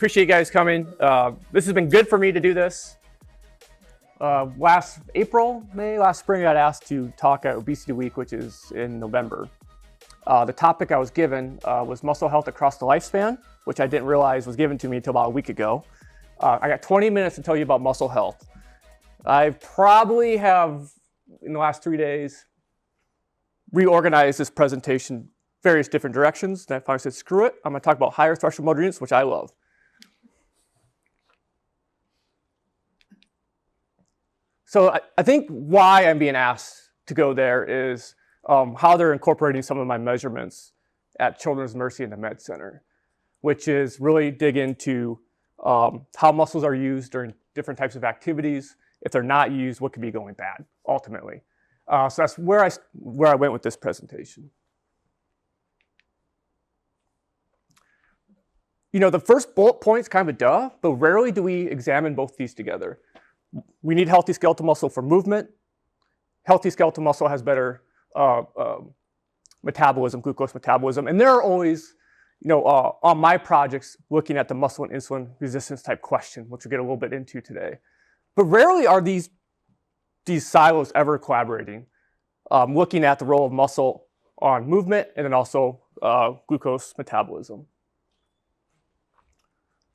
Appreciate you guys coming. This has been good for me to do this. Last spring, I got asked to talk at Obesity Week, which is in November. The topic I was given was muscle health across the lifespan, which I didn't realize was given to me until about a week ago. I got 20 minutes to tell you about muscle health. I probably have, in the last 3 days, reorganized this presentation various different directions. Then I finally said, screw it. I'm going to talk about higher threshold motor units, which I love. So I think why I'm being asked to go there is how they're incorporating some of my measurements at Children's Mercy and the Med Center, which is really dig into how muscles are used during different types of activities. If they're not used, what could be going bad, ultimately. So that's where I went with this presentation. You know, the first bullet point is kind of a duh, but rarely do we examine both these together. We need healthy skeletal muscle for movement. Healthy skeletal muscle has better metabolism, glucose metabolism. And there are always, on my projects, looking at the muscle and insulin resistance type question, which we'll get a little bit into today. But rarely are these silos ever collaborating, looking at the role of muscle on movement and then also glucose metabolism.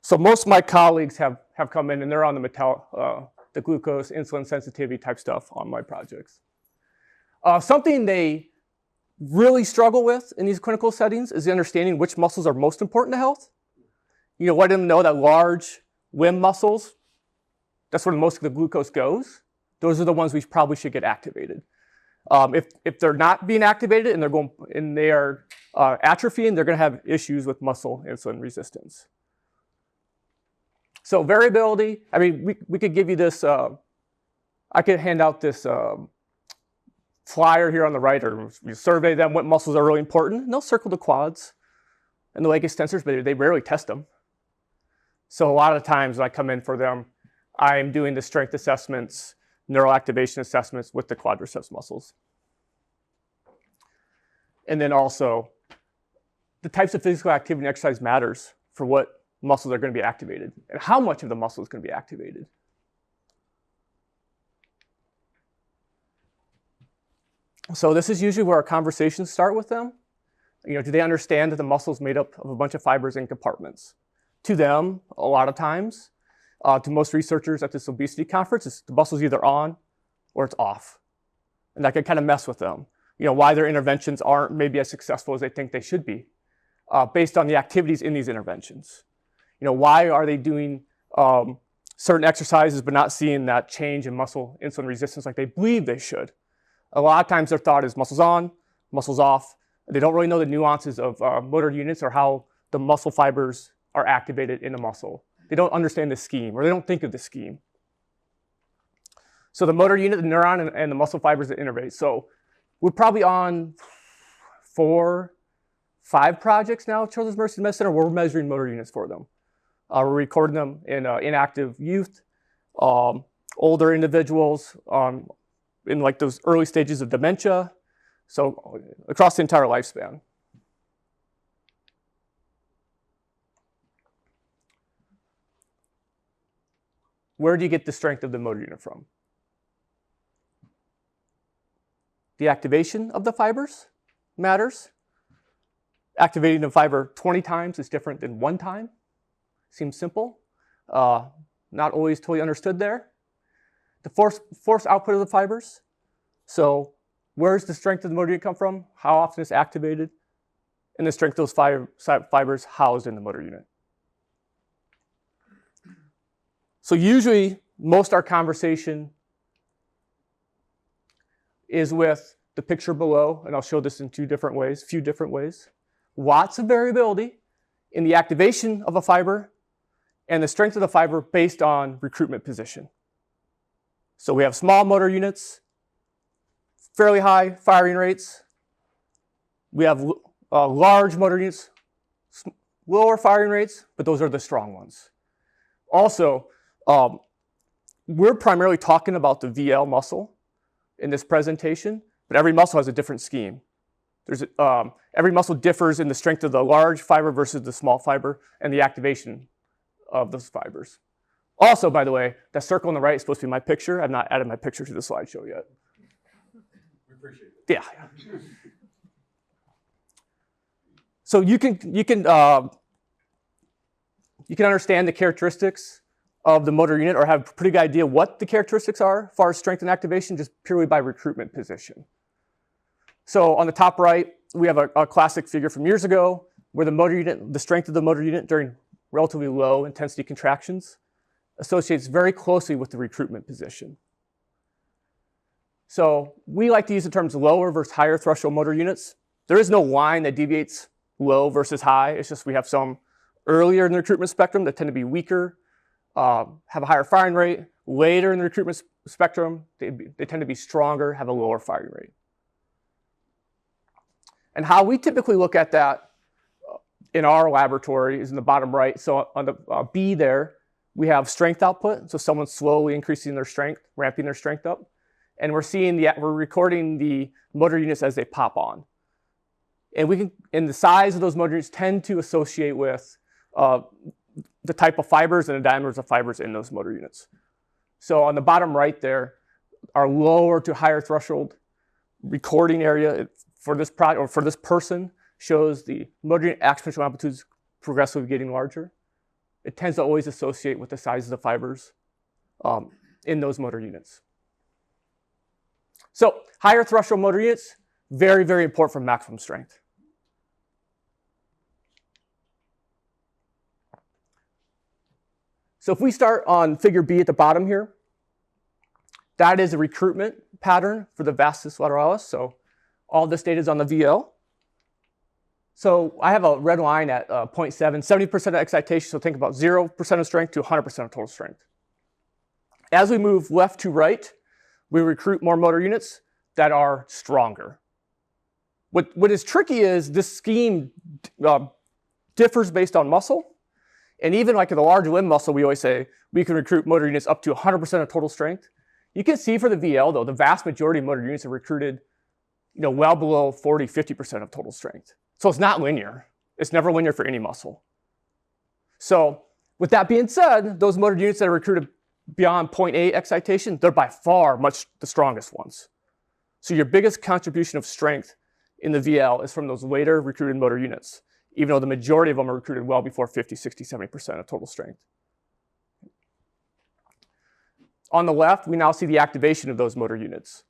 So most of my colleagues have come in and they're on the glucose, insulin sensitivity type stuff on my projects. Something they really struggle with in these clinical settings is the understanding which muscles are most important to health. Letting them know that large limb muscles, that's where most of the glucose goes. Those are the ones we probably should get activated. If they're not being activated and they are atrophying, they're going to have issues with muscle insulin resistance. So variability, I mean, we could give you this, I could hand out this flyer here on the right, or you survey them what muscles are really important, and they'll circle the quads and the leg extensors, but they rarely test them. So a lot of times when I come in for them, I'm doing the strength assessments, neural activation assessments with the quadriceps muscles. And then also, the types of physical activity and exercise matters for what muscles are going to be activated and how much of the muscle is going to be activated. So this is usually where our conversations start with them. Do they understand that the muscle is made up of a bunch of fibers and compartments? To them, a lot of times, to most researchers at this obesity conference, the muscle's either on or it's off. And that can kind of mess with them. Why their interventions aren't maybe as successful as they think they should be, based on the activities in these interventions. Why are they doing certain exercises but not seeing that change in muscle insulin resistance like they believe they should? A lot of times their thought is muscles on, muscles off. They don't really know the nuances of motor units or how the muscle fibers are activated in the muscle. They don't understand the scheme, or they don't think of the scheme. So the motor unit, the neuron, and the muscle fibers that innervate. So we're probably on 4, 5 projects now at Children's Mercy Med Center where we're measuring motor units for them. We're recording them in inactive youth, older individuals, in like those early stages of dementia, so across the entire lifespan. Where do you get the strength of the motor unit from? The activation of the fibers matters. Activating the fiber 20 times is different than 1 time. Seems simple. Not always totally understood there. The force output of the fibers. So where's the strength of the motor unit come from? How often it's activated? And the strength of those fibers housed in the motor unit. So usually, most of our conversation is with the picture below, and I'll show this in a few different ways. Lots of variability in the activation of a fiber and the strength of the fiber based on recruitment position. So we have small motor units, fairly high firing rates. We have large motor units, lower firing rates, but those are the strong ones. Also, we're primarily talking about the VL muscle in this presentation, but every muscle has a different scheme. Every muscle differs in the strength of the large fiber versus the small fiber and the activation of those fibers. Also, by the way, that circle on the right is supposed to be my picture. I've not added my picture to the slideshow yet. We appreciate it. Yeah. So you can understand the characteristics of the motor unit or have a pretty good idea what the characteristics are as far as strength and activation just purely by recruitment position. So on the top right, we have a classic figure from years ago where the strength of the motor unit during relatively low intensity contractions associates very closely with the recruitment position. So we like to use the terms lower versus higher threshold motor units. There is no line that deviates low versus high. It's just we have some earlier in the recruitment spectrum that tend to be weaker, have a higher firing rate. Later in the recruitment spectrum, they tend to be stronger, have a lower firing rate. And how we typically look at that in our laboratory is in the bottom right. So on the B there, we have strength output. So someone's slowly increasing their strength, ramping their strength up. And we're recording the motor units as they pop on. And the size of those motor units tend to associate with the type of fibers and the diameters of fibers in those motor units. So on the bottom right there, our lower to higher threshold recording area for this product or for this person shows the motor unit exponential amplitudes progressively getting larger. It tends to always associate with the size of the fibers in those motor units. So higher threshold motor units, very, very important for maximum strength. So if we start on figure B at the bottom here, that is a recruitment pattern for the vastus lateralis. So all this data is on the VL. So I have a red line at 0.7, 70% of excitation. So think about 0% of strength to 100% of total strength. As we move left to right, we recruit more motor units that are stronger. What is tricky is this scheme differs based on muscle. And even like in the large limb muscle, we always say we can recruit motor units up to 100% of total strength. You can see for the VL, though, the vast majority of motor units are recruited well below 40, 50% of total strength. So it's not linear. It's never linear for any muscle. So with that being said, those motor units that are recruited beyond 0.8 excitation, they're by far much the strongest ones. So your biggest contribution of strength in the VL is from those later recruited motor units, even though the majority of them are recruited well before 50, 60, 70% of total strength. On the left, we now see the activation of those motor units.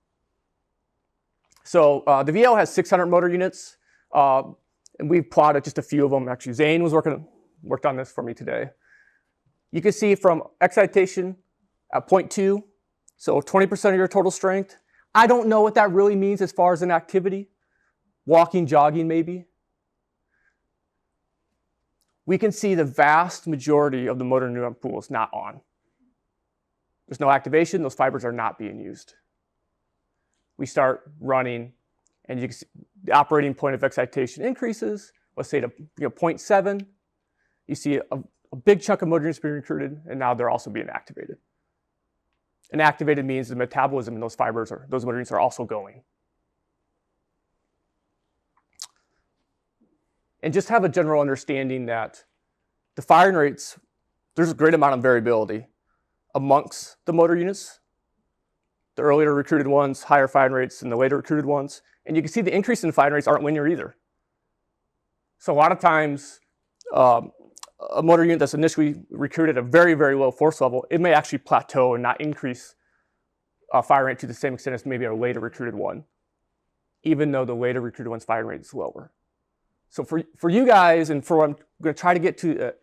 So the VL has 600 motor units, and we've plotted just a few of them. Actually, Zane was worked on this for me today. You can see from excitation at 0.2, so 20% of your total strength. I don't know what that really means as far as an activity. Walking, jogging, maybe. We can see the vast majority of the motor neuron pool is not on. There's no activation. Those fibers are not being used. We start running, and you can see the operating point of excitation increases. Let's say to 0.7. You see a big chunk of motor units being recruited, and now they're also being activated. And activated means the metabolism in those fibers, or those motor units, are also going. And just have a general understanding that the firing rates, there's a great amount of variability amongst the motor units. The earlier recruited ones, higher firing rates than the later recruited ones. And you can see the increase in firing rates aren't linear either. So a lot of times, a motor unit that's initially recruited at a very, very low force level, it may actually plateau and not increase firing rate to the same extent as maybe a later recruited one, even though the later recruited one's firing rate is lower. So for you guys, and for what I'm going to try to get to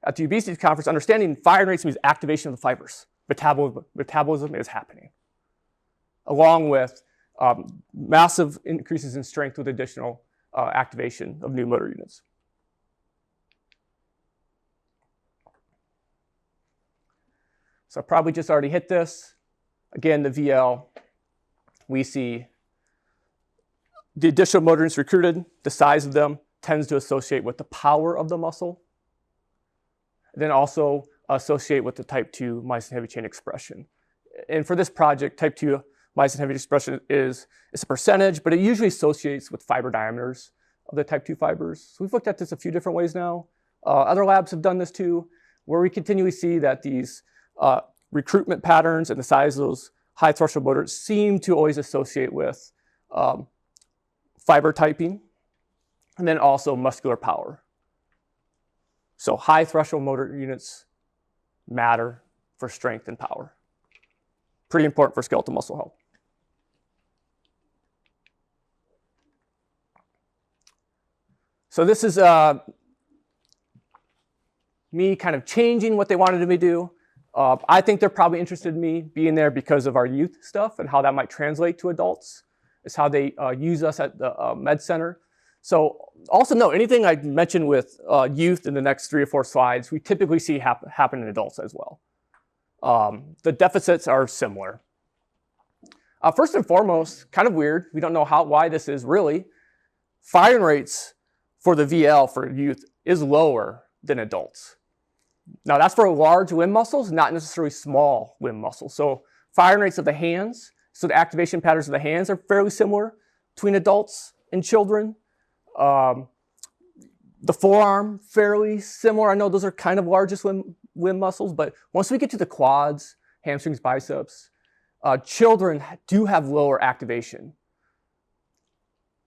at the obesity conference, understanding firing rates means activation of the fibers. Metabolism is happening, along with massive increases in strength with additional activation of new motor units. So I probably just already hit this. Again, the VL, we see the additional motor units recruited, the size of them tends to associate with the power of the muscle, and then also associate with the type 2 myosin heavy chain expression. And for this project, type 2 myosin heavy expression is a percentage, but it usually associates with fiber diameters of the type 2 fibers. So we've looked at this a few different ways now. Other labs have done this too, where we continually see that these recruitment patterns and the size of those high threshold motors seem to always associate with fiber typing, and then also muscular power. So high threshold motor units matter for strength and power. Pretty important for skeletal muscle health. So this is me kind of changing what they wanted me to do. I think they're probably interested in me being there because of our youth stuff and how that might translate to adults. It's how they use us at the med center. So also note, anything I mentioned with youth in the next 3 or 4 slides, we typically see happen in adults as well. The deficits are similar. First and foremost, kind of weird. We don't know why this is really. Firing rates for the VL for youth is lower than adults. Now that's for large limb muscles, not necessarily small limb muscles. So firing rates of the hands, so the activation patterns of the hands are fairly similar between adults and children. The forearm, fairly similar. I know those are kind of largest limb muscles, but once we get to the quads, hamstrings, biceps, children do have lower activation.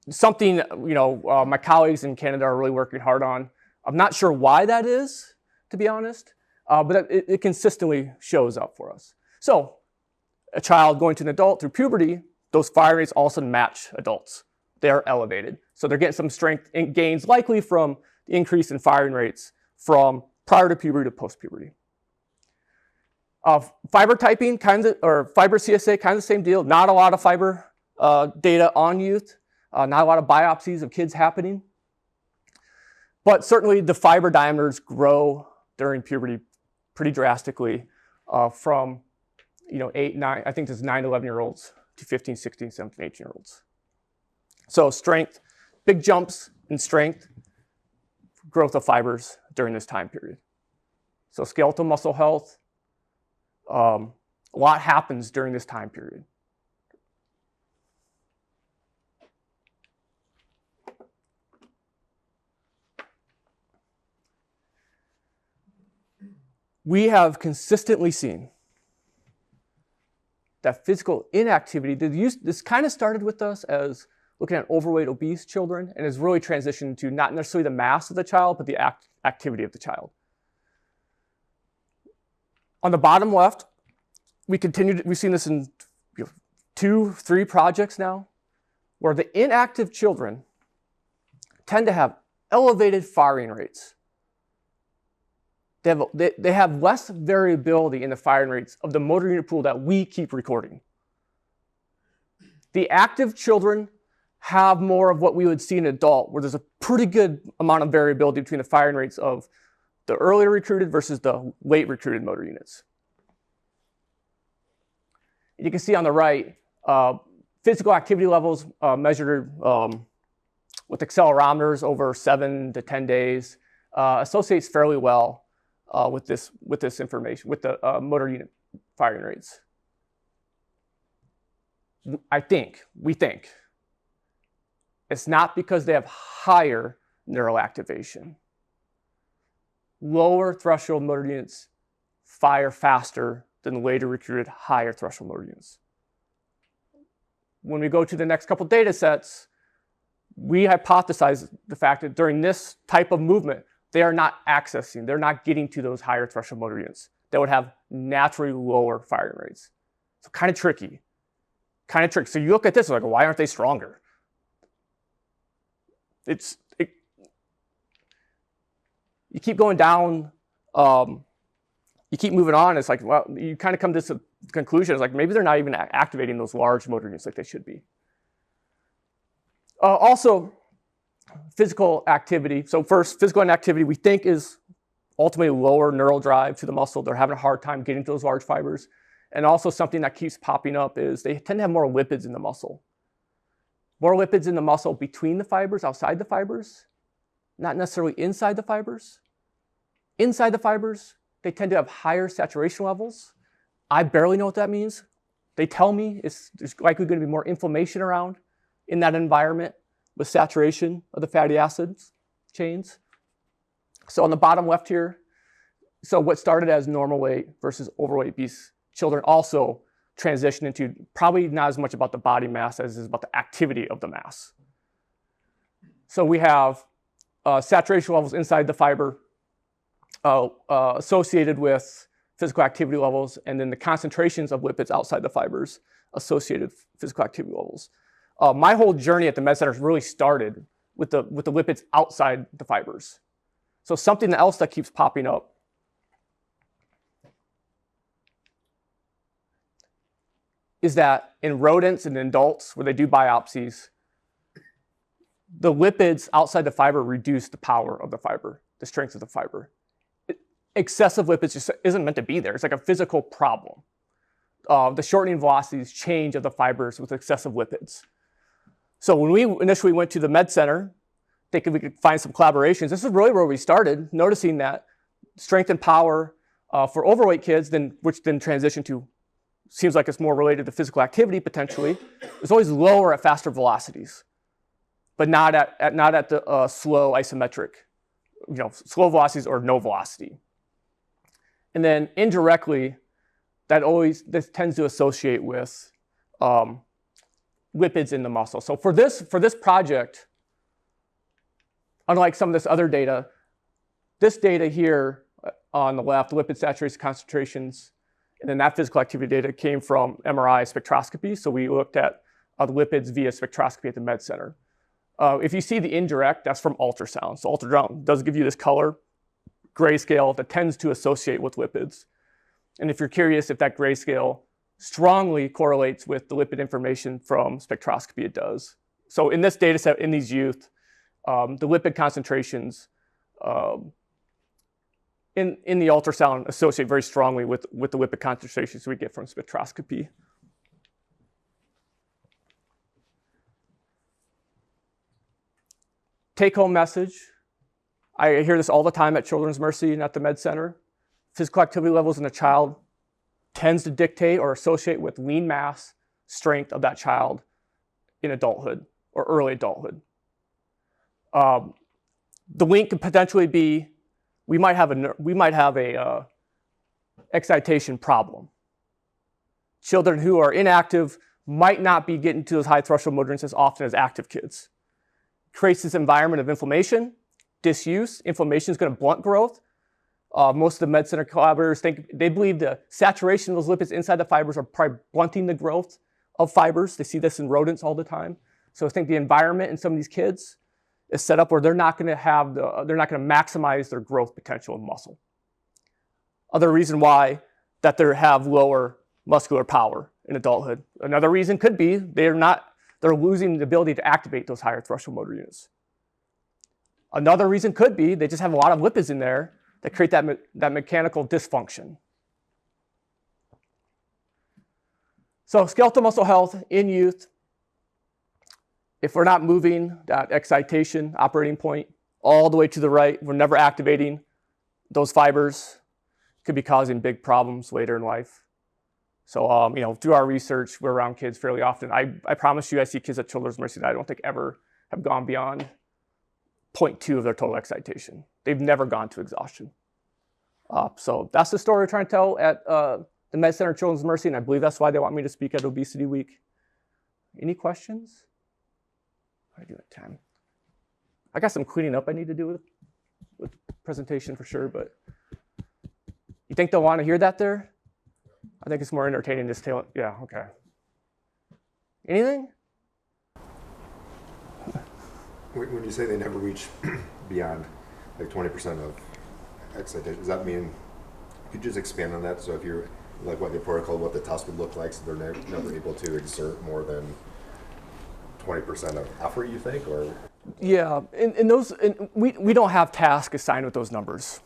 Something, my colleagues in Canada are really working hard on. I'm not sure why that is, to be honest, but it consistently shows up for us. So a child going to an adult through puberty, those fire rates also match adults. They are elevated. So they're getting some strength gains likely from the increase in firing rates from prior to puberty to post-puberty. Fiber typing, or fiber CSA, kind of the same deal. Not a lot of fiber data on youth. Not a lot of biopsies of kids happening. But certainly the fiber diameters grow during puberty pretty drastically from 8, 9, I think this is 9, 11-year-olds to 15, 16, 17, 18-year-olds. So strength, big jumps in strength, growth of fibers during this time period. So skeletal muscle health, a lot happens during this time period. We have consistently seen that physical inactivity, this kind of started with us as looking at overweight, obese children, and has really transitioned to not necessarily the mass of the child, but the activity of the child. On the bottom left, we've seen this in 2, 3 projects now, where the inactive children tend to have elevated firing rates. They have less variability in the firing rates of the motor unit pool that we keep recording. The active children have more of what we would see in an adult, where there's a pretty good amount of variability between the firing rates of the earlier recruited versus the late recruited motor units. You can see on the right, physical activity levels measured with accelerometers over 7 to 10 days associates fairly well with this information, with the motor unit firing rates. We think it's not because they have higher neural activation. Lower threshold motor units fire faster than later recruited higher threshold motor units. When we go to the next couple data sets, we hypothesize the fact that during this type of movement, they're not getting to those higher threshold motor units that would have naturally lower firing rates. So kind of tricky. So you look at this, like, why aren't they stronger? You keep going down, you keep moving on, it's like, well, you kind of come to this conclusion, it's like maybe they're not even activating those large motor units like they should be. Also, physical activity. So first, physical inactivity we think is ultimately lower neural drive to the muscle. They're having a hard time getting to those large fibers. And also something that keeps popping up is they tend to have more lipids in the muscle. More lipids in the muscle between the fibers, outside the fibers, not necessarily inside the fibers. Inside the fibers, they tend to have higher saturation levels. I barely know what that means. They tell me there's likely going to be more inflammation around in that environment with saturation of the fatty acids chains. So on the bottom left here, So what started as normal weight versus overweight obese children also transition into probably not as much about the body mass as is about the activity of the mass. So we have saturation levels inside the fiber associated with physical activity levels, and then the concentrations of lipids outside the fibers associated with physical activity levels. My whole journey at the Med Center really started with the lipids outside the fibers. So something else that keeps popping up is that in rodents and in adults, where they do biopsies, the lipids outside the fiber reduce the power of the fiber, the strength of the fiber. Excessive lipids just isn't meant to be there. It's like a physical problem. The shortening velocities change of the fibers with excessive lipids. So when we initially went to the Med Center, thinking we could find some collaborations, this is really where we started, noticing that strength and power for overweight kids, which then transitioned to, seems like it's more related to physical activity potentially, is always lower at faster velocities, but not at the slow isometric, slow velocities or no velocity. And then indirectly, this tends to associate with lipids in the muscle. So for this project, unlike some of this other data, this data here on the left, lipid saturation concentrations, and then that physical activity data came from MRI spectroscopy. So we looked at the lipids via spectroscopy at the Med Center. If you see the indirect, that's from ultrasound. So ultrasound does give you this color grayscale that tends to associate with lipids. And if you're curious if that grayscale strongly correlates with the lipid information from spectroscopy, it does. So in this data set, in these youth, the lipid concentrations in the ultrasound associate very strongly with the lipid concentrations we get from spectroscopy. Take-home message. I hear this all the time at Children's Mercy and at the Med Center. Physical activity levels in a child tends to dictate or associate with lean mass strength of that child in adulthood or early adulthood. The link could potentially be we might have a excitation problem. Children who are inactive might not be getting to those high threshold motor units as often as active kids. Creates this environment of inflammation, disuse. Inflammation is going to blunt growth. Most of the Med Center collaborators they believe the saturation of those lipids inside the fibers are probably blunting the growth of fibers. They see this in rodents all the time. So I think the environment in some of these kids is set up where they're not going to maximize their growth potential in muscle. Other reason why that they have lower muscular power in adulthood. Another reason could be they're losing the ability to activate those higher threshold motor units. Another reason could be they just have a lot of lipids in there that create that mechanical dysfunction. So skeletal muscle health in youth, if we're not moving that excitation operating point all the way to the right, we're never activating those fibers, could be causing big problems later in life. So, through our research, we're around kids fairly often. I promise you, I see kids at Children's Mercy that I don't think ever have gone beyond 0.2 of their total excitation. They've never gone to exhaustion. So that's the story we're trying to tell at the Med Center Children's Mercy, and I believe that's why they want me to speak at Obesity Week. Any questions? What do I do at 10? I got some cleaning up I need to do with the presentation for sure, but you think they'll want to hear that there? I think it's more entertaining to tell it. Yeah, okay. Anything? When you say they never reach beyond like 20% of excitation, does that mean, could you just expand on that? So if you're, like what the protocol, what the test would look like, so they're never able to exert more than 20% of effort, you think, or? Yeah, we don't have tasks assigned with those numbers,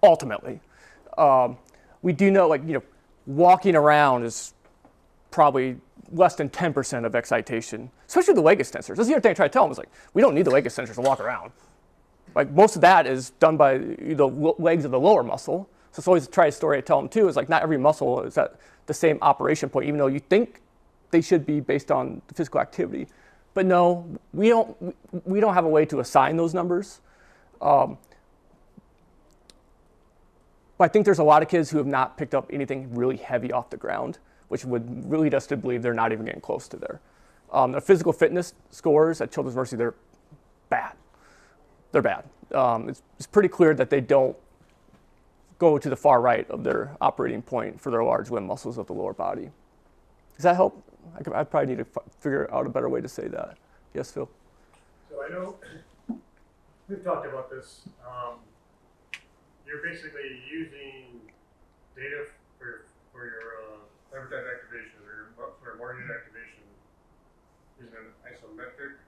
ultimately. We do know, walking around is probably less than 10% of excitation, especially the leg extensors. That's the other thing I try to tell them is we don't need the leg extensors to walk around. Most of that is done by the legs of the lower muscle. So it's always a story I tell them too is not every muscle is at the same operation point, even though you think they should be based on the physical activity. But no, we don't have a way to assign those numbers. But But I think there's a lot of kids who have not picked up anything really heavy off the ground, which would lead us to believe they're not even getting close to there. The physical fitness scores at Children's Mercy, they're bad. They're bad. It's pretty clear that they don't go to the far right of their operating point for their large limb muscles of the lower body. Does that help? I probably need to figure out a better way to say that. Yes, Phil? So I know we've talked about this. You're basically using data for your fiber type activation or for morning activation using an isometric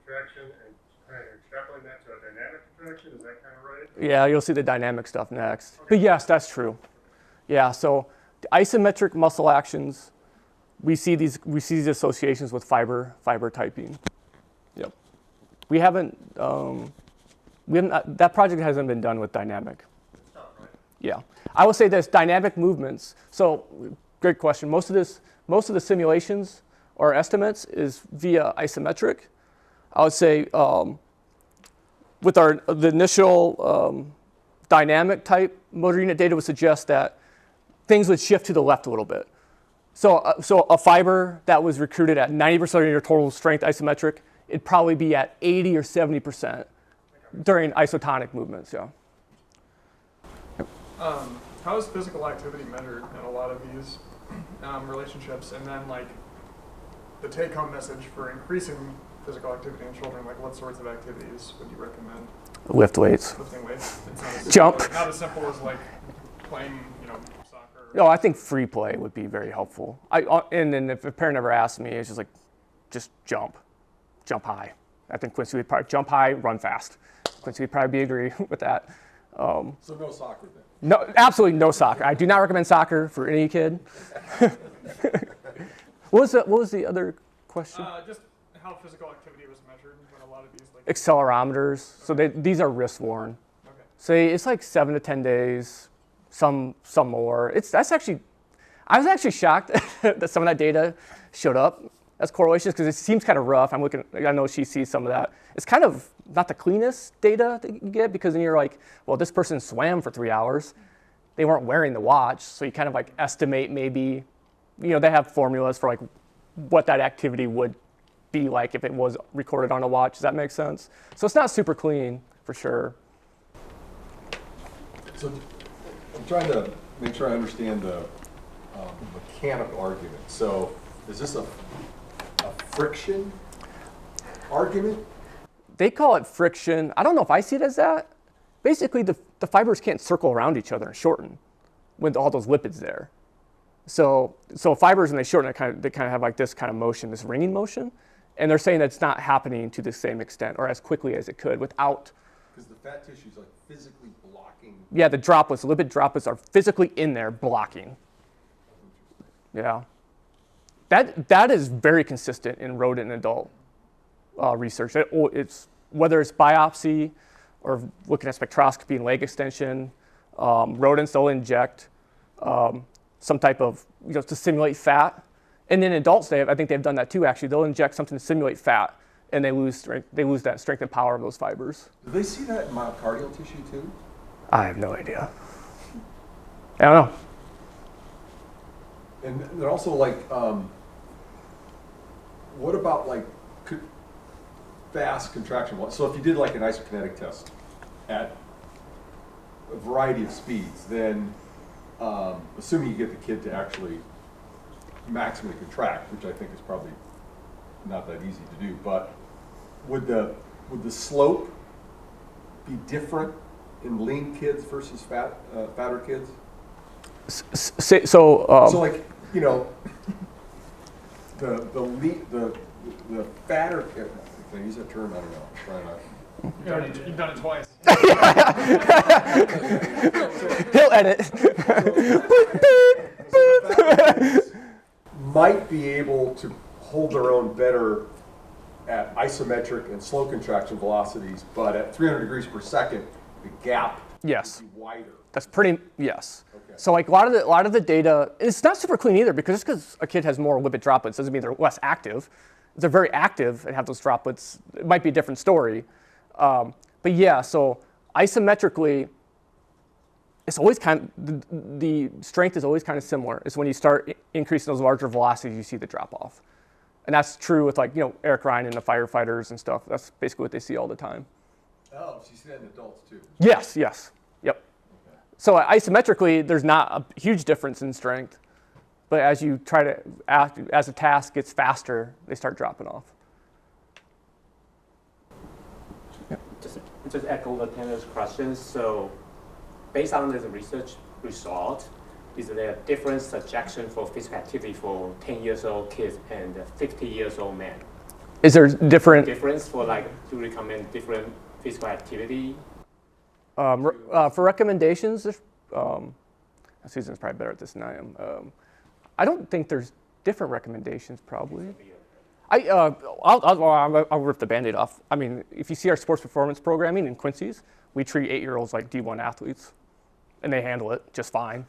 traction and kind of extrapolating that to a dynamic traction. Is that kind of right? Yeah, you'll see the dynamic stuff next. But yes, that's true. Yeah, so the isometric muscle actions, we see these associations with fiber typing. Yep. We haven't that project hasn't been done with dynamic. Yeah, I will say this: dynamic movements. So, great question. Most of the simulations or estimates is via isometric. I would say with the initial dynamic type motor unit data would suggest that things would shift to the left a little bit. So a fiber that was recruited at 90% of your total strength isometric, it'd probably be at 80 or 70% during isotonic movements. Yeah. How is physical activity measured in a lot of these relationships? And then, like, the take-home message for increasing physical activity in children, like, what sorts of activities would you recommend? Lift weights. Lifting weights. It's not as Jump. Simple, not as simple as like playing, soccer. No, I think free play would be very helpful. And then if a parent ever asks me, it's just like, just jump high. I think Quincy would probably jump high, run fast. Quincy would probably agree with that. So no soccer then? No, absolutely no soccer. I do not recommend soccer for any kid. What was the other question? Just how physical activity was measured when a lot of these, like, Accelerometers. So these are wrist worn. Okay. So it's like 7 to 10 days, some more. I was actually shocked that some of that data showed up as correlations because it seems kind of rough. I know she sees some of that. It's kind of not the cleanest data that you get because then you're like, well, this person swam for 3 hours. They weren't wearing the watch. So you kind of like estimate maybe, they have formulas for like what that activity would be like if it was recorded on a watch. Does that make sense? So it's not super clean for sure. So I'm trying to make sure I understand the mechanical argument. So is this a friction argument? They call it friction. I don't know if I see it as that. Basically, the fibers can't circle around each other and shorten with all those lipids there. So fibers, when they shorten, they kind of have like this kind of motion, this ringing motion. And they're saying that it's not happening to the same extent or as quickly as it could without. Because the fat tissue is like physically blocking. Yeah, the droplets, the lipid droplets are physically in there blocking. Yeah. That is very consistent in rodent and adult research. It's whether it's biopsy or looking at spectroscopy and leg extension. Rodents, they'll inject some type of, to simulate fat. And in adults, I think they've done that too, actually. They'll inject something to simulate fat, and they lose strength. They lose that strength and power of those fibers. Do they see that in myocardial tissue too? I have no idea. I don't know. And they're also like, what about like fast contraction? So if you did like an isokinetic test at a variety of speeds, then assuming you get the kid to actually maximally contract, which I think is probably not that easy to do, but would the slope be different in lean kids versus fatter kids? So like, the fatter, can I use that term? I don't know. Try not. You've done it twice. He'll edit. Might be able to hold their own better at isometric and slow contraction velocities, but at 300 degrees per second, the gap Yes. would be wider. That's pretty, yes. Okay. So like a lot of the data, it's not super clean either because just because a kid has more lipid droplets doesn't mean they're less active. If they're very active and have those droplets, it might be a different story. But yeah, so isometrically, it's always the strength is always kind of similar. It's when you start increasing those larger velocities, you see the drop off. And that's true with like, Eric Ryan and the firefighters and stuff. That's basically what they see all the time. Oh, so you see that in adults too? Yes, yep. Okay. So isometrically, there's not a huge difference in strength. But as you try to, as the task gets faster, they start dropping off. Just echo Lieutenant's questions. So based on this research result, is there a different suggestion for physical activity for 10 years old kids and 50 years old men? Is there difference For to recommend different physical activity? for recommendations? Susan's probably better at this than I am. I don't think there's different recommendations probably. I'll rip the Band-Aid off. I mean, if you see our sports performance programming in Quincy's, we treat 8-year-olds like D1 athletes, and they handle it just fine.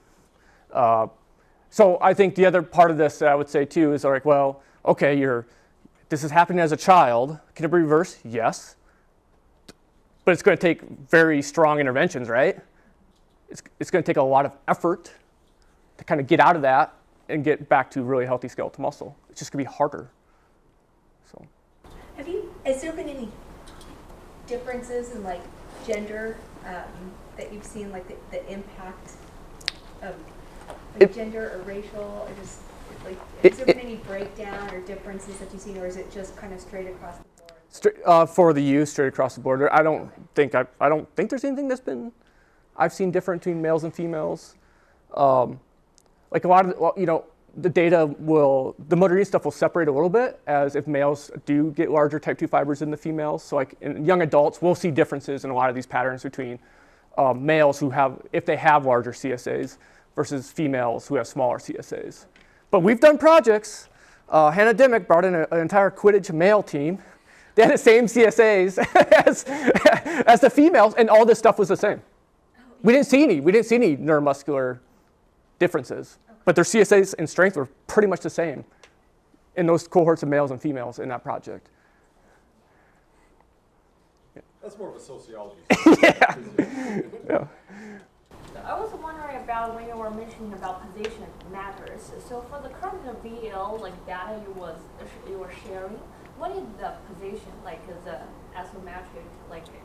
So I think the other part of this I would say too is like, well, okay, this is happening as a child. Can it be reversed? Yes. But it's going to take very strong interventions, right? It's going to take a lot of effort to kind of get out of that and get back to really healthy skeletal muscle. It's just going to be harder. So. Has there been any differences in like gender that you've seen, like the impact of gender or racial, or just like has there been any breakdown or differences that you've seen, or is it just kind of straight across the board? For the youth, straight across the board, I don't think there's anything I've seen different between males and females. Like a lot of the data the motor unit stuff will separate a little bit, as if males do get larger type 2 fibers than the females. So like in young adults, we'll see differences in a lot of these patterns between males if they have larger CSAs versus females who have smaller CSAs. But we've done projects. Hannah Dimmick brought in an entire Quidditch male team. They had the same CSAs as the females, and all this stuff was the same. We didn't see any neuromuscular differences, but their CSAs and strength were pretty much the same in those cohorts of males and females in that project. That's more of a sociology. Yeah. I was wondering about when you were mentioning about position matters. So for the current VL data you were sharing, what is the position the isometric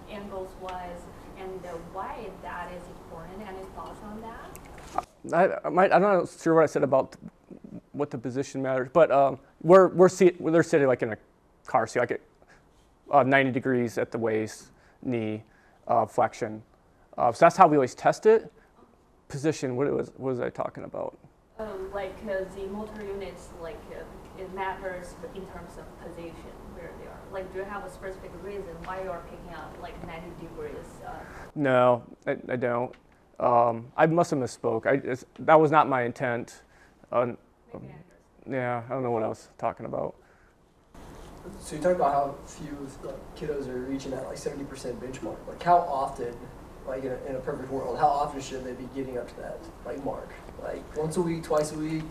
angles wise, and why that is important? Any thoughts on that? I'm not sure what I said about what the position matters, but they're sitting like in a car seat, like at 90 degrees at the waist, knee flexion. So that's how we always test it. Position, what was I talking about? The motor units, it matters in terms of position where they are. Do you have a specific reason why you are picking up 90 degrees? No, I don't. I must have misspoke. That was not my intent. Yeah, I don't know what I was talking about. So you talked about how few kiddos are reaching that 70% benchmark. How often, in a perfect world, how often should they be getting up to that mark? Once a week, twice a week?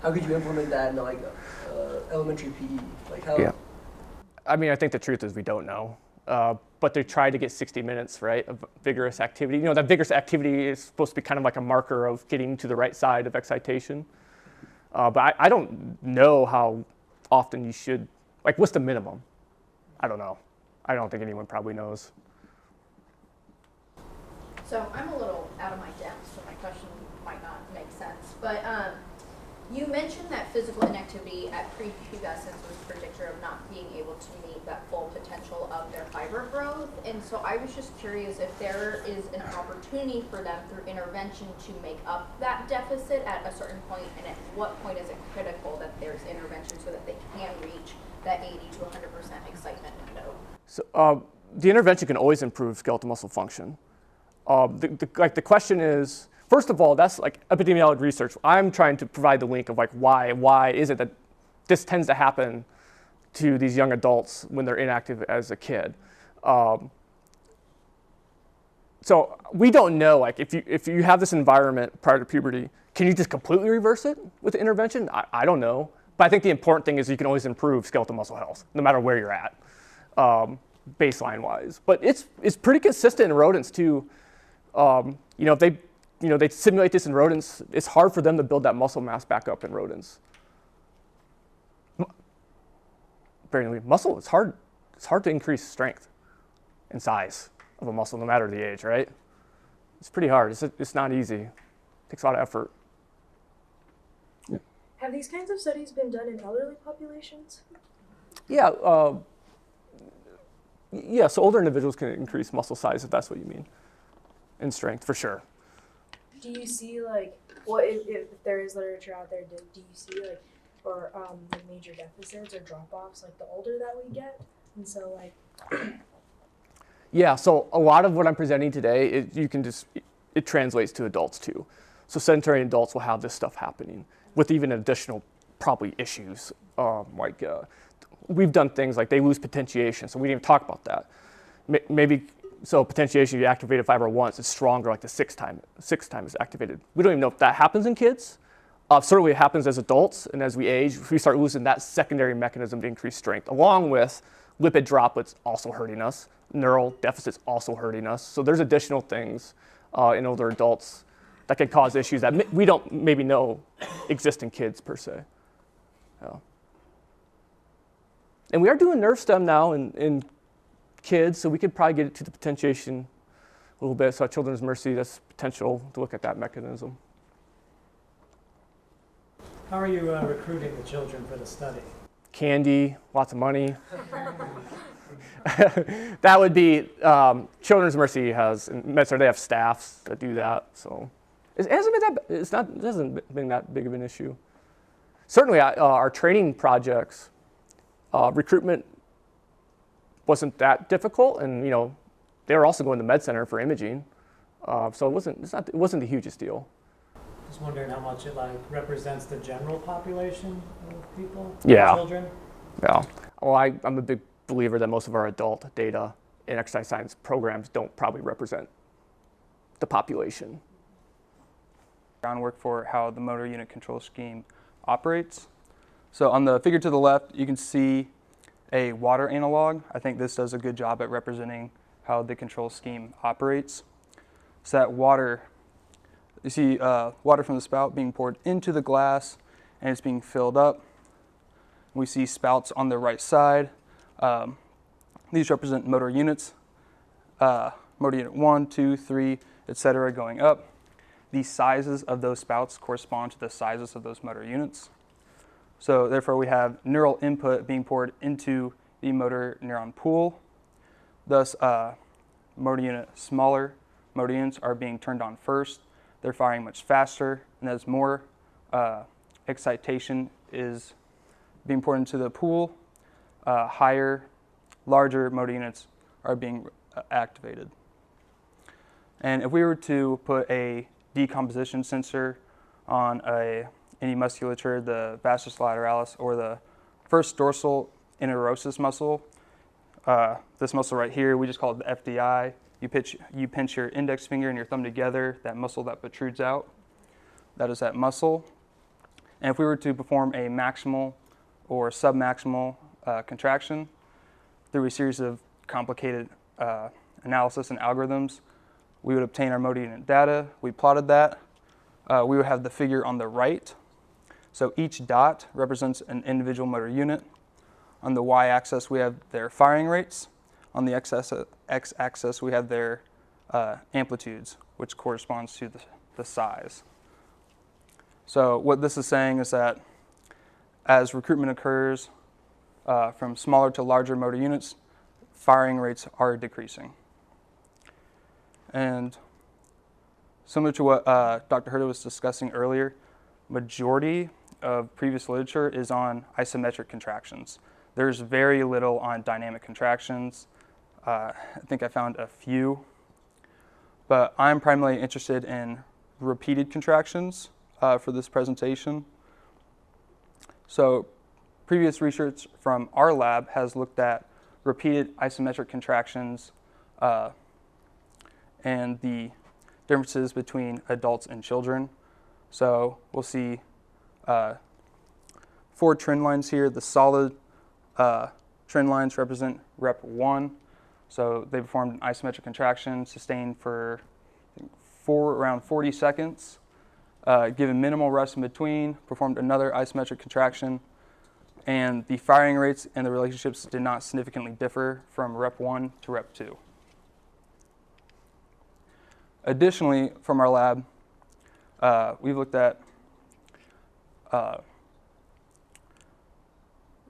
How could you implement that in elementary PE? Yeah. I mean, I think the truth is we don't know. But they try to get 60 minutes, right, of vigorous activity. That vigorous activity is supposed to be kind of like a marker of getting to the right side of excitation. But I don't know how often you should, what's the minimum? I don't know. I don't think anyone probably knows. So I'm a little out of my depth, so my question might not make sense. But you mentioned that physical inactivity at prepubescence was a predictor of not being able to meet that full potential of their fiber growth. And so I was just curious if there is an opportunity for them through intervention to make up that deficit at a certain point, and at what point is it critical that there's intervention so that they can reach that 80 to 100% excitement window? So the intervention can always improve skeletal muscle function. The question is, first of all, that's epidemiologic research. I'm trying to provide the link of why is it that this tends to happen to these young adults when they're inactive as a kid. So we don't know, if you have this environment prior to puberty, can you just completely reverse it with the intervention? I don't know. But I think the important thing is you can always improve skeletal muscle health, no matter where you're at, baseline-wise. But it's pretty consistent in rodents too. If they they simulate this in rodents. It's hard for them to build that muscle mass back up in rodents. Apparently, muscle, it's hard to increase strength and size of a muscle no matter the age, right? It's pretty hard. It's not easy. It takes a lot of effort. Have these kinds of studies been done in elderly populations? Yeah, so older individuals can increase muscle size if that's what you mean, and strength for sure. Do you see if there is literature out there, do you see like major deficits or drop-offs like the older that we get? And so Yeah, so a lot of what I'm presenting today, it translates to adults too. So sedentary adults will have this stuff happening with even additional probably issues. We've done things like they lose potentiation, so we didn't even talk about that. Maybe, so potentiation, you activate a fiber once, it's stronger like the sixth time it's activated. We don't even know if that happens in kids. Certainly it happens as adults, and as we age, we start losing that secondary mechanism to increase strength, along with lipid droplets also hurting us, neural deficits also hurting us. So there's additional things in older adults that can cause issues that we don't maybe know exist in kids per se. Yeah. And we are doing nerve stem now in kids, so we could probably get it to the potentiation a little bit. So at Children's Mercy, that's potential to look at that mechanism. How are you recruiting the children for the study? Candy, lots of money. That would be, Children's Mercy has, in MedStar, they have staffs that do that. So it hasn't been that big of an issue. Certainly our training projects, recruitment wasn't that difficult, and they were also going to med center for imaging, so it wasn't the hugest deal. Just wondering how much it represents the general population of people, Yeah. children. Yeah. Well, I'm a big believer that most of our adult data in exercise science programs don't probably represent the population. Groundwork for how the motor unit control scheme operates. So on the figure to the left, you can see a water analog. I think this does a good job at representing how the control scheme operates. So that water, you see water from the spout being poured into the glass, and it's being filled up. We see spouts on the right side. These represent motor units, motor unit 1, 2, 3, etc. going up. The sizes of those spouts correspond to the sizes of those motor units. So therefore we have neural input being poured into the motor neuron pool. Thus smaller motor units are being turned on first. They're firing much faster, and as more excitation is being poured into the pool, larger motor units are being activated. And if we were to put a decomposition sensor on any musculature, the vastus lateralis or the first dorsal interosseous muscle, this muscle right here, we just call it the FDI. You pinch your index finger and your thumb together, that muscle that protrudes out, that is that muscle. And if we were to perform a maximal or submaximal contraction through a series of complicated analysis and algorithms, we would obtain our motor unit data. We plotted that. We would have the figure on the right. So each dot represents an individual motor unit. On the y-axis, we have their firing rates. On the x-axis, we have their amplitudes, which corresponds to the size. So what this is saying is that as recruitment occurs from smaller to larger motor units, firing rates are decreasing. And similar to what Dr. Herda was discussing earlier, majority of previous literature is on isometric contractions. There's very little on dynamic contractions. I think I found a few, but I'm primarily interested in repeated contractions for this presentation. So previous research from our lab has looked at repeated isometric contractions and the differences between adults and children. So we'll see 4 trend lines here. The solid trend lines represent rep 1. So they performed an isometric contraction, sustained for for around 40 seconds, given minimal rest in between, performed another isometric contraction, and the firing rates and the relationships did not significantly differ from rep 1 to rep 2. Additionally, from our lab, we've looked at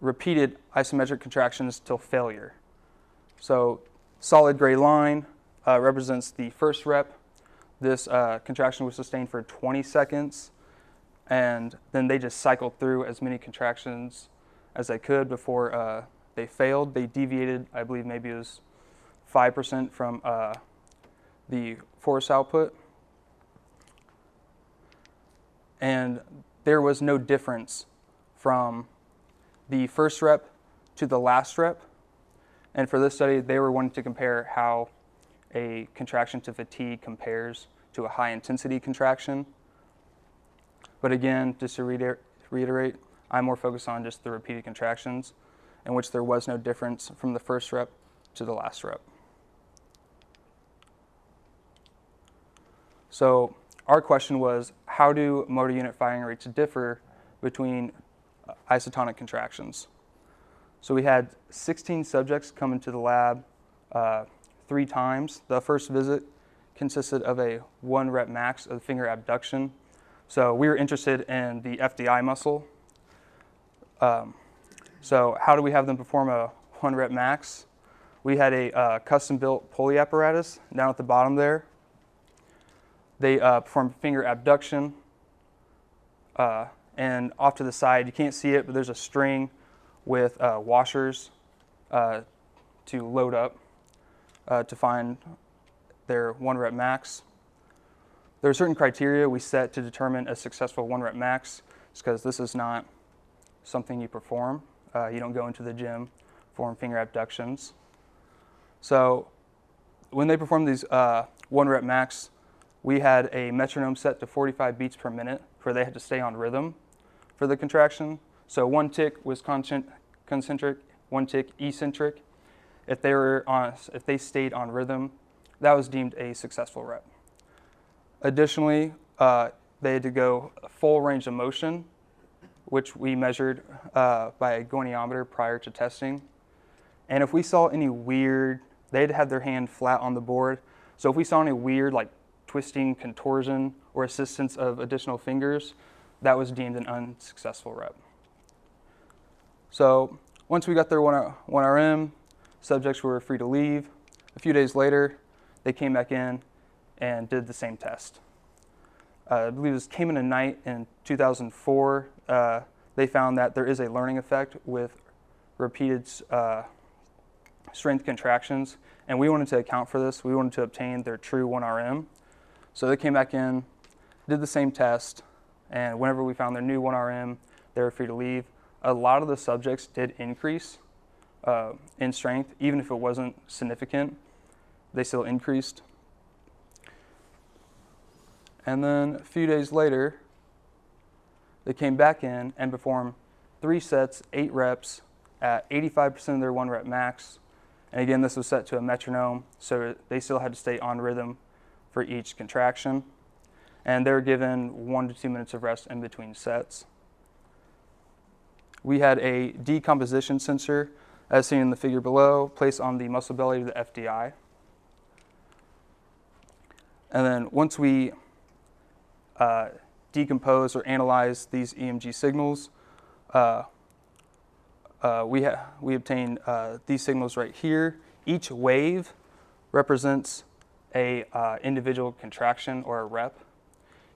repeated isometric contractions till failure. So solid gray line represents the first rep. This contraction was sustained for 20 seconds, and then they just cycled through as many contractions as they could before they failed. They deviated, I believe maybe it was 5% from the force output. And there was no difference from the first rep to the last rep. And for this study, they were wanting to compare how a contraction to fatigue compares to a high intensity contraction. But again, just to reiterate, I'm more focused on just the repeated contractions, in which there was no difference from the first rep to the last rep. So our question was, how do motor unit firing rates differ between isotonic contractions? So we had 16 subjects come into the lab 3 times. The first visit consisted of a 1 rep max of finger abduction. So we were interested in the FDI muscle. So how do we have them perform a 1 rep max? We had a custom-built pulley apparatus down at the bottom there. They performed finger abduction, and off to the side, you can't see it, but there's a string with washers to load up to find their 1 rep max. There are certain criteria we set to determine a successful 1 rep max, because this is not something you perform. You don't go into the gym, perform finger abductions. So when they performed these 1 rep max, we had a metronome set to 45 beats per minute, where they had to stay on rhythm for the contraction. So 1 tick was concentric, 1 tick eccentric. If they stayed on rhythm, that was deemed a successful rep. Additionally, they had to go full range of motion, which we measured by a goniometer prior to testing. And if we saw any weird, they had to have their hand flat on the board. So if we saw any weird, like twisting, contortion, or assistance of additional fingers, that was deemed an unsuccessful rep. So once we got their 1RM, subjects were free to leave. A few days later, they came back in and did the same test. I believe this came in a night in 2004. They found that there is a learning effect with repeated strength contractions, and we wanted to account for this. We wanted to obtain their true 1RM. So they came back in, did the same test, and whenever we found their new 1RM, they were free to leave. A lot of the subjects did increase in strength, even if it wasn't significant. They still increased. And then a few days later, they came back in and performed 3 sets, 8 reps at 85% of their 1 rep max. And again, this was set to a metronome, so they still had to stay on rhythm for each contraction. And they were given 1 to 2 minutes of rest in between sets. We had a decomposition sensor, as seen in the figure below, placed on the muscle belly of the FDI. And then once we decompose or analyze these EMG signals, we obtain these signals right here. Each wave represents a individual contraction or a rep.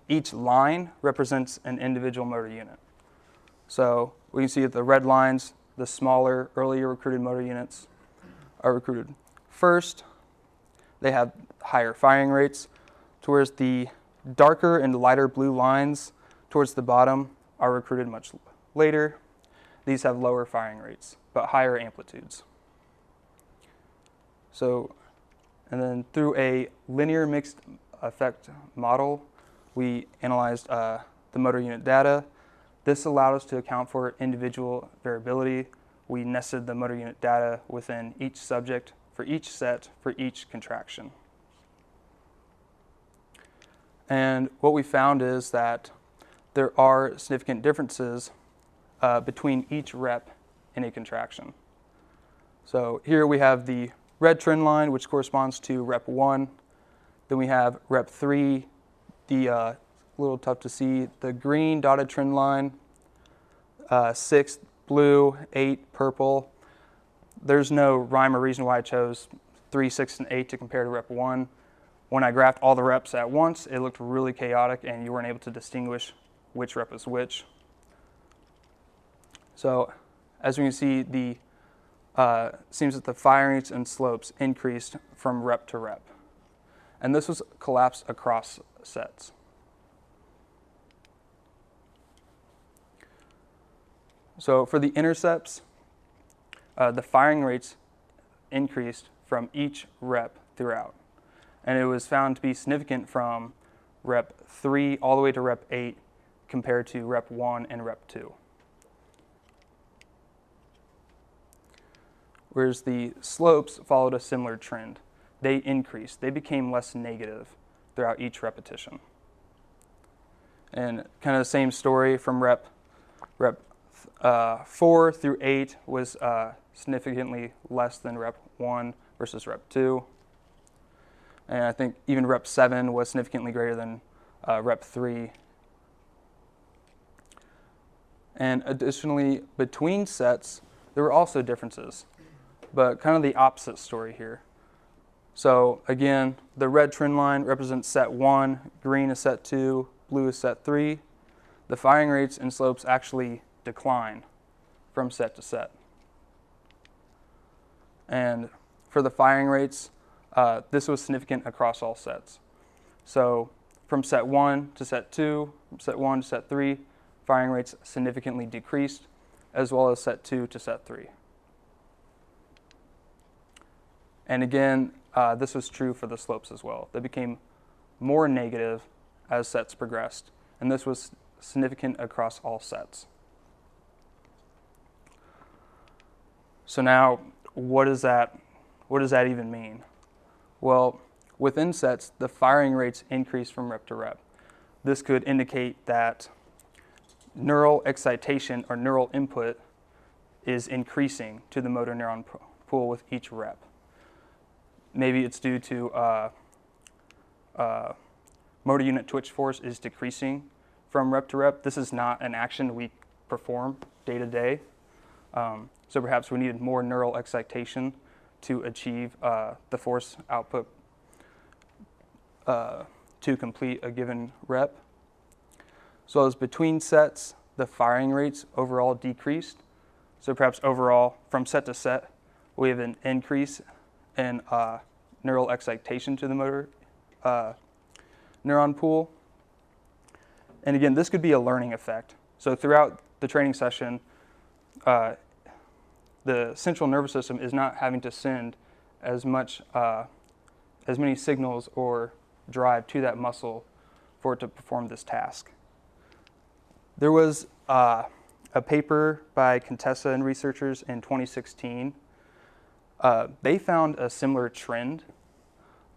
Each line represents an individual motor unit. So we can see that the red lines, the smaller, earlier recruited motor units are recruited first. They have higher firing rates, towards the darker and lighter blue lines towards the bottom are recruited much later. These have lower firing rates, but higher amplitudes. So, and then through a linear mixed effect model, we analyzed the motor unit data. This allowed us to account for individual variability. We nested the motor unit data within each subject for each set for each contraction. And what we found is that there are significant differences between each rep in a contraction. So here we have the red trend line, which corresponds to rep 1. Then we have rep 3, the a little tough to see, the green dotted trend line, 6 blue, 8 purple. There's no rhyme or reason why I chose 3, 6, and 8 to compare to rep 1. When I graphed all the reps at once, it looked really chaotic and you weren't able to distinguish which rep was which. So as we can see, the seems that the firing rates and slopes increased from rep to rep. And this was collapsed across sets. So for the intercepts, the firing rates increased from each rep throughout. And it was found to be significant from rep 3 all the way to rep 8 compared to rep 1 and rep 2. Whereas the slopes followed a similar trend. They increased. They became less negative throughout each repetition. And kind of the same story from rep 4 through 8 was significantly less than rep 1 versus rep 2. And I think even rep 7 was significantly greater than rep 3. And additionally, between sets, there were also differences, but kind of the opposite story here. So again, the red trend line represents set 1, green is set 2, blue is set 3. The firing rates and slopes actually decline from set to set. And for the firing rates, this was significant across all sets. So from set 1 to set 2, from set 1 to set 3, firing rates significantly decreased, as well as set 2 to set 3. And again, this was true for the slopes as well. They became more negative as sets progressed, and this was significant across all sets. So now, what does that even mean? Well, within sets, the firing rates increase from rep to rep. This could indicate that neural excitation or neural input is increasing to the motor neuron pool with each rep. Maybe it's due to motor unit twitch force is decreasing from rep to rep. This is not an action we perform day to day. So perhaps we needed more neural excitation to achieve the force output to complete a given rep. So as between sets, the firing rates overall decreased. So perhaps overall, from set to set, we have an increase in neural excitation to the motor neuron pool. And again, this could be a learning effect. So throughout the training session, the central nervous system is not having to send as many signals or drive to that muscle for it to perform this task. There was a paper by Contessa and researchers in 2016. They found a similar trend,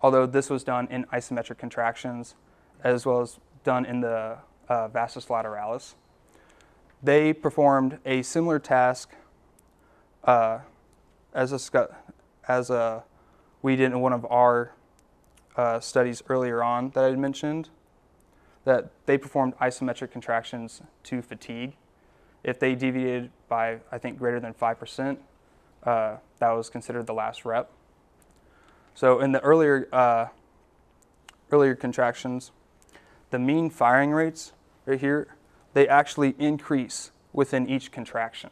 although this was done in isometric contractions as well as done in the vastus lateralis. They performed a similar task as we did in one of our studies earlier on that I had mentioned, that they performed isometric contractions to fatigue. If they deviated by, I think, greater than 5%, that was considered the last rep. So in the earlier contractions, the mean firing rates right here, they actually increase within each contraction.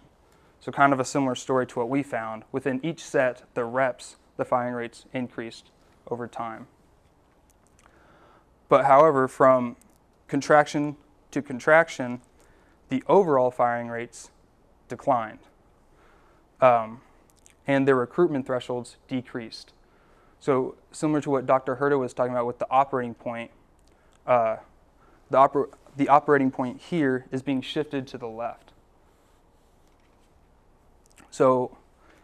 So kind of a similar story to what we found. Within each set, the reps, the firing rates increased over time. But however, from contraction to contraction, the overall firing rates declined. And their recruitment thresholds decreased. So similar to what Dr. Herda was talking about with the operating point, the operating point here is being shifted to the left. So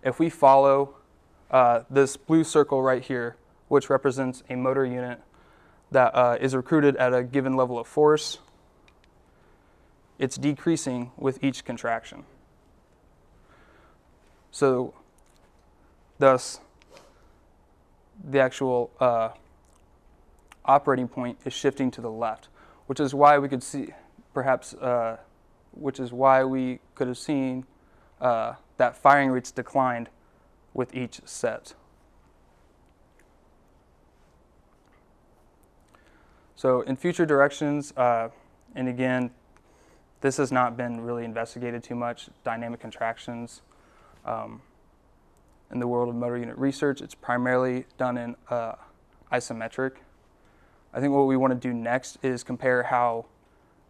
if we follow this blue circle right here, which represents a motor unit, that is recruited at a given level of force, it's decreasing with each contraction. So thus, the actual operating point is shifting to the left, which is why we could see, perhaps, which is why we could have seen that firing rates declined with each set. So in future directions, and again, this has not been really investigated too much, dynamic contractions. In the world of motor unit research, it's primarily done in isometric. I think what we want to do next is compare how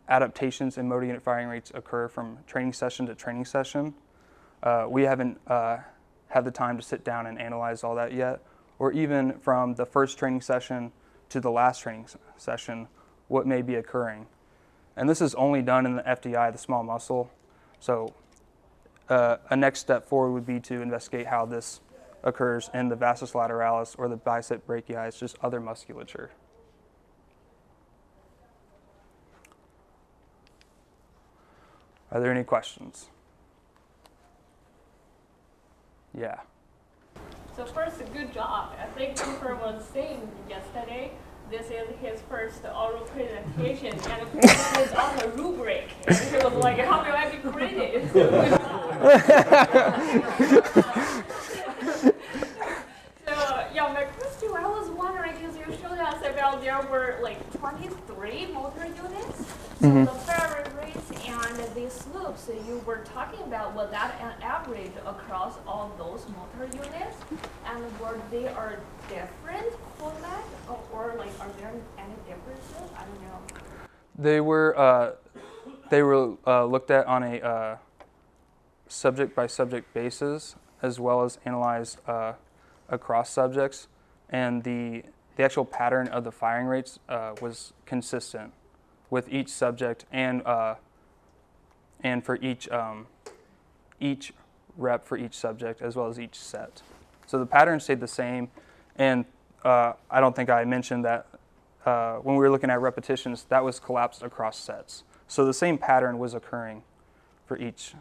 adaptations in motor unit firing rates occur from training session to training session. We haven't had the time to sit down and analyze all that yet, or even from the first training session to the last training session, what may be occurring. And this is only done in the FDI, the small muscle. So a next step forward would be to investigate how this occurs in the vastus lateralis or the bicep brachii, it's just other musculature. Are there any questions? Yeah. So first, good job. I think Keifer was saying yesterday, this is his first oral presentation, and it's on the rubric. And he was like, how do I be credited? So good job. So yeah, my question, I was wondering, because you showed us about there were like 23 motor units. So the firing rates and the slopes you were talking about, was that an average across all those motor units? And were they are different format, or like are there any differences? I don't know. They were looked at on a subject by subject basis, as well as analyzed across subjects, and the actual pattern of the firing rates was consistent with each subject and for each rep for each subject, as well as each set. So the pattern stayed the same, and I don't think I mentioned that when we were looking at repetitions, that was collapsed across sets. So the same pattern was occurring for each,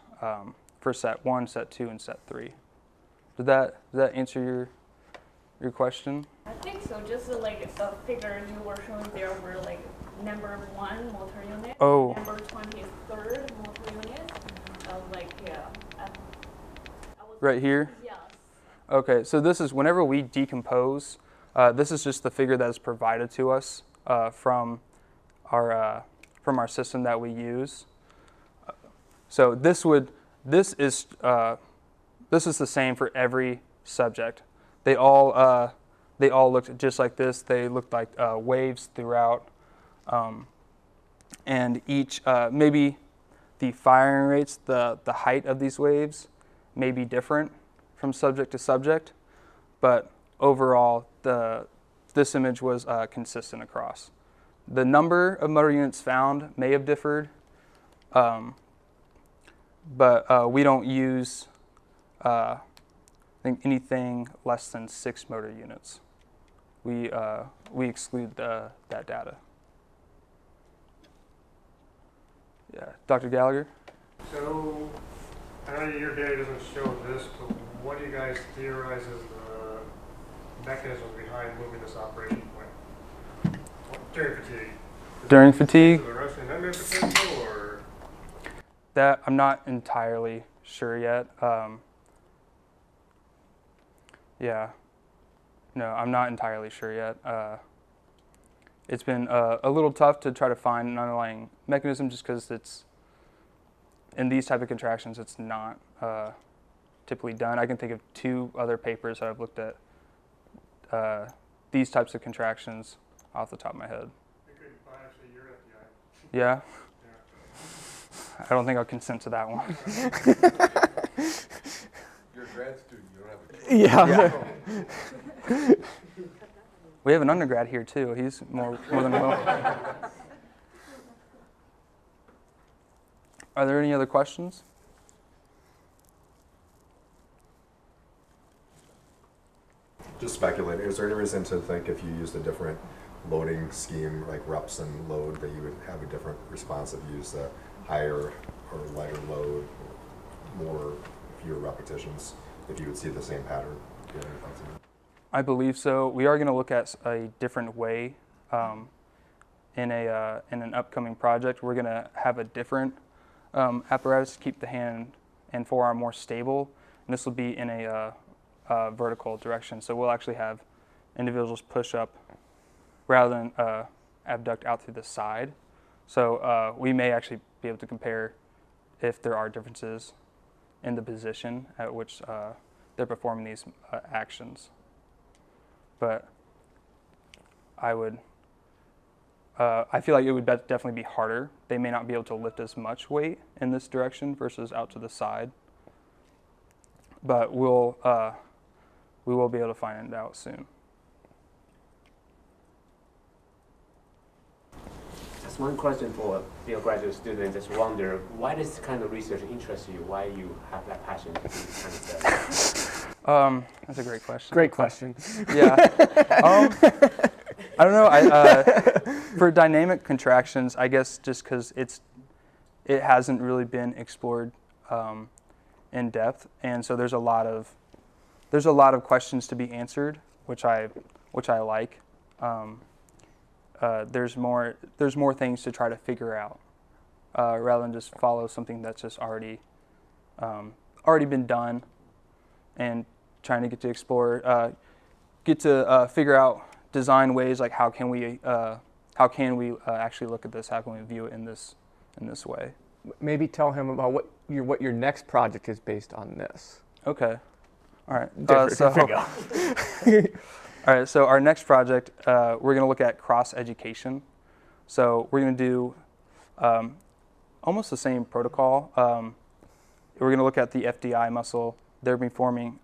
for set 1, set 2, and set 3. Did that answer your question? I think so. Just like the figure you were showing there were like number 1 motor unit, number 23rd motor unit. I was like, yeah. Right here? Yes. Okay, so this is whenever we decompose, this is just the figure that is provided to us from our system that we use. So this is the same for every subject. They all looked just like this. They looked like waves throughout, and each maybe the firing rates, the height of these waves may be different from subject to subject, but overall this image was consistent across. The number of motor units found may have differed, but we don't use I think anything less than 6 motor units. We exclude that data. Yeah, Dr. Gallagher? So, I know your data doesn't show this, but what do you guys theorize is the mechanism behind moving this operation point? During fatigue? During fatigue? Is it the resting under potential, or? That I'm not entirely sure yet. Yeah, no, I'm not entirely sure yet. It's been a little tough to try to find an underlying mechanism, just because it's in these type of contractions, it's not typically done. I can think of 2 other papers that I've looked at these types of contractions off the top of my head. You could biopsy your FDI. Yeah? I don't think I'll consent to that one. You're a grad student, you don't have a Yeah. We have an undergrad here too. He's more than welcome. Are there any other questions? Just just speculating. Is there any reason to think if you used a different loading scheme, like reps and load, that you would have a different response if you used a higher or lighter load, more, fewer repetitions, if you would see the same pattern? Do you have any thoughts on that? I believe so. We are going to look at a different way in an upcoming project. We're going to have a different apparatus to keep the hand and forearm more stable, and this will be in a vertical direction. So we'll actually have individuals push up rather than abduct out through the side. So we may actually be able to compare if there are differences in the position at which they're performing these actions. But I feel like it would definitely be harder. They may not be able to lift as much weight in this direction versus out to the side. But we will be able to find it out soon. Just one question for your graduate student. Just wonder, why does this kind of research interest you? Why you have that passion to do this kind of stuff? That's a great question. Great question. Yeah. I don't know. For dynamic contractions, I guess just because it hasn't really been explored in depth, and so there's a lot of questions to be answered, which I like. There's more things to try to figure out rather than just follow something that's just already been done, and trying to get to explore, figure out design ways like how can we actually look at this? How can we view it in this way? Maybe tell him about what your next project is based on this. Okay. All right. All right. So our next project, we're going to look at cross education. So we're going to do almost the same protocol. We're going to look at the FDI muscle. They're performing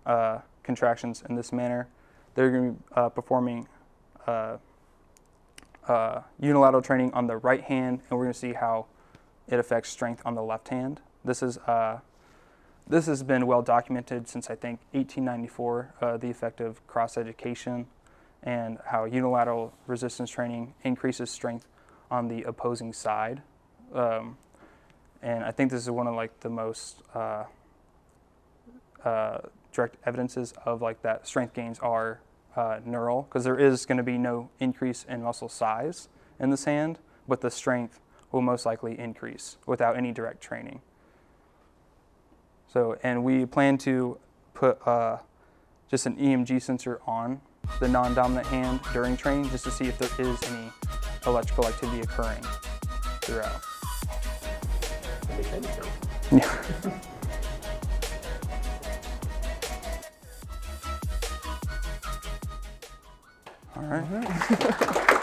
contractions in this manner. They're going to be performing unilateral training on the right hand, and we're going to see how it affects strength on the left hand. This has been well documented since I think 1894, the effect of cross education and how unilateral resistance training increases strength on the opposing side. And I think this is one of like the most direct evidences of like that strength gains are neural, because there is going to be no increase in muscle size in this hand, but the strength will most likely increase without any direct training. So, and we plan to put just an EMG sensor on the non-dominant hand during training just to see if there is any electrical activity occurring throughout. Yeah. All right.